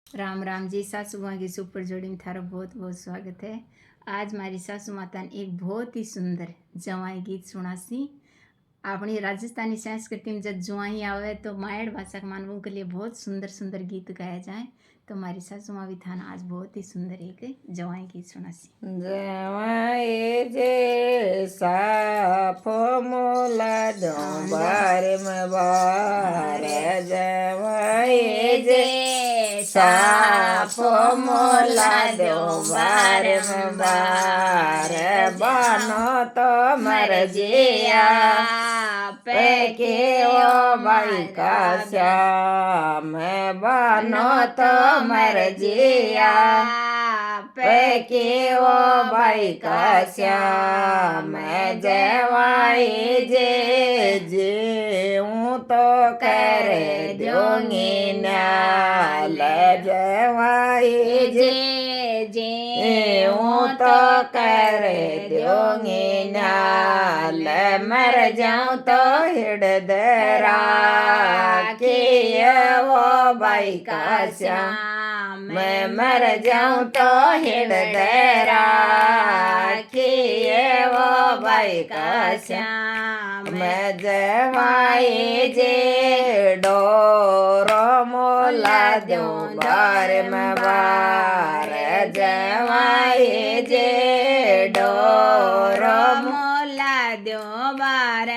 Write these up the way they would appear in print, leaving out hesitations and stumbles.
राम राम जी। सासू माँ की सुपर जोड़ी में थारा बहुत बहुत स्वागत है। आज मारी सासू माता ने एक बहुत ही सुंदर जवाई गीत सुनासी। अपनी राजस्थानी संस्कृति में जब जुआई आवे तो मायड़ भाषा के मानवों के लिए बहुत सुंदर सुंदर गीत गाया जाए। तो हमारी सासू माँ भी थाना आज बहुत ही सुंदर एक जवाई गीत सुनासी। जवाई जे साफो मोला जो बारे में बार जवाई जे साफो मोला जो बारे में बार बनो तो मर जिया पैके ओ भाई का श्याम बनो तो मर जिया पैके ओ भाई का श्याम जवाई जे हूँ तो कर दूंगी न्याल जवाई जे हूँ तो कर दूंगी न्याल मर जाऊँ तो हृदय राखी वो भाई का श्याम मैं मर जाऊँ तो हृदय राखी वो भाई का श्याम मैं जवाई जे डोरो मोला दूं बार में बार जवाई जे डोरो मोला दो बार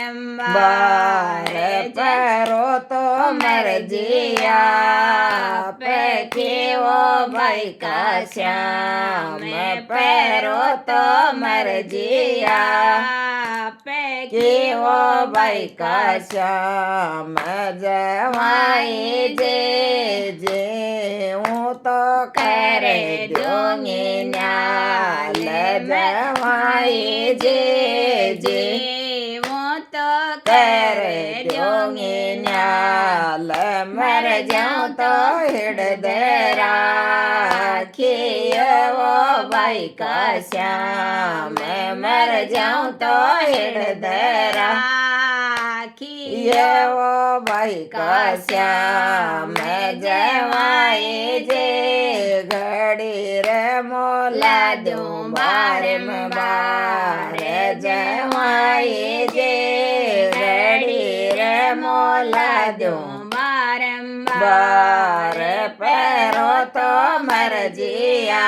पैरो तो मर जिया पैके वो भाई का श्याम पैरो तो मर जिया पैके वो भाई का श्याम जवाई जे हूँ तो कर दूंगी न्याल जवाई जे तो कर दूंगी न्याल मर जाऊँ तो हृदय राखी वो भाई का श्याम मर जाऊँ तो हृदय राखी वो भाई का श्याम जवाई जे घड़ी रे मोला दूं बार में बार जवाई जे घड़ी रे मोला दूं बार पैरो तो मर जिया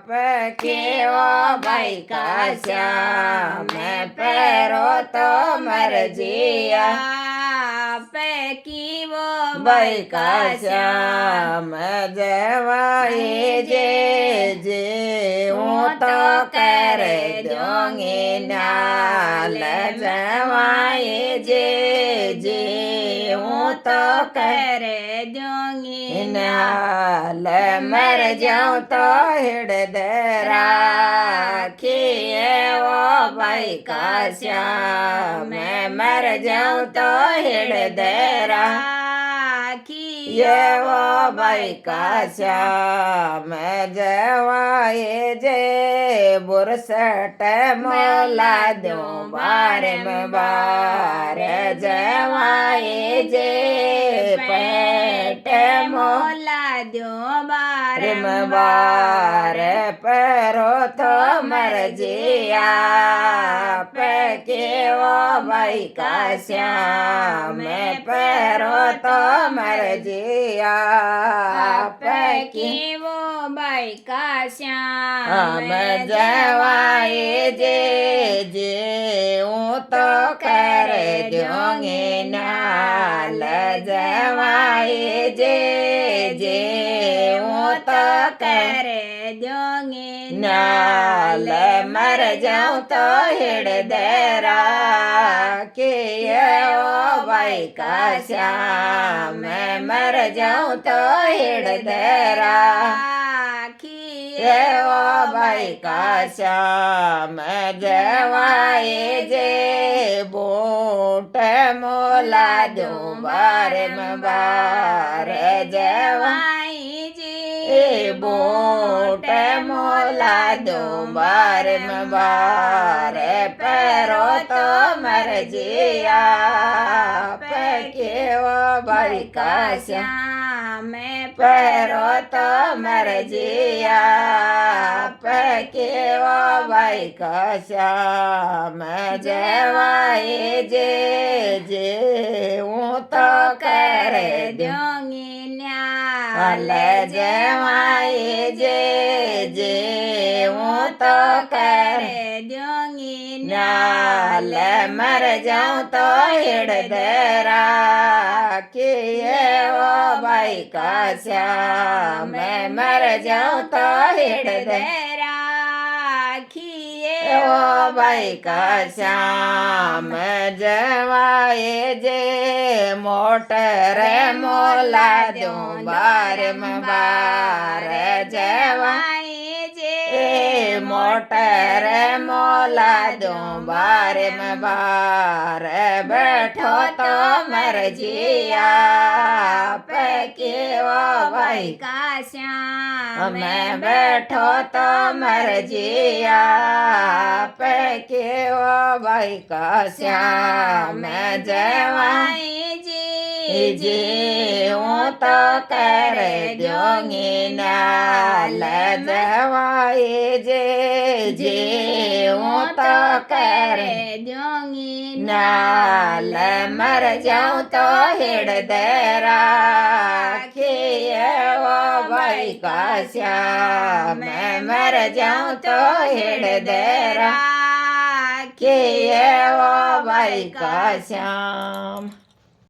पैके वो भाई का श्याम पैरो तो मर जिया पैकी वो भाई का श्याम जवाई जे हूँ तो कर दूंगी न्याल जवाई जे हूँ तो कर दूंगी न्याल मर जाऊँ तो हृदय राखी वो भाई का श्याम मर जाऊँ तो हृदय राखी ये वो भाई का श्याम जवाई जे बुरसट मोला दूं बार में बार जवाई जे पेट मोला दो में बार पैरो तो मर जिया पैके वो भाई का श्याम पैरो तो मर जिया पैकी वो भाई का श्याम जवाई जे हूँ तो कर दूंगी न्याल जवाई जे हूँ तो कर दूंगी न्याल मर जाऊँ तो हृदय राखी ओ भाई का श्याम मर जाऊँ तो हृदय राखी ओ भाई का श्याम जवाई जे बूट मोला दूं बार में बार जवाई जे बूट मोला दूं बार में बार पैरो तो मर जिया पैके वो भाई का श्याम પહેરો તો મરજીયા કેવો ભાઈ કશ્યામ જવાય જે હું તો કરે દ્યોંગી અલ જવાય જે હું તો કરે દ્યોંગી ન્યાલ મર જાઉં તો હિડદરા કે એવો ભાઈ કશ્યામ મર જાઉં તો હિડદરા રાખીએ એવો ભાઈ કશ્યામ જવાય જે મોટર મોલા દઉં બાર જવાય જે મોટર મોલા દઉં બાર બેઠો તો મરજીયા કેવો ભાઈ કાશ્યામ અમે બેઠો તો મરજીયા કેવો ભાઈ કશ્યામ જવાય જે હું તો કરે દ્યોંગી નાલ જવાય જે હું તો કરે દ્યોંગી નાલ મર જાઉં તો હિડદરા એવો ભાઈ કશ્યામ મર જાઉં તો હિડદરા એવો ભાઈ કશ્યામ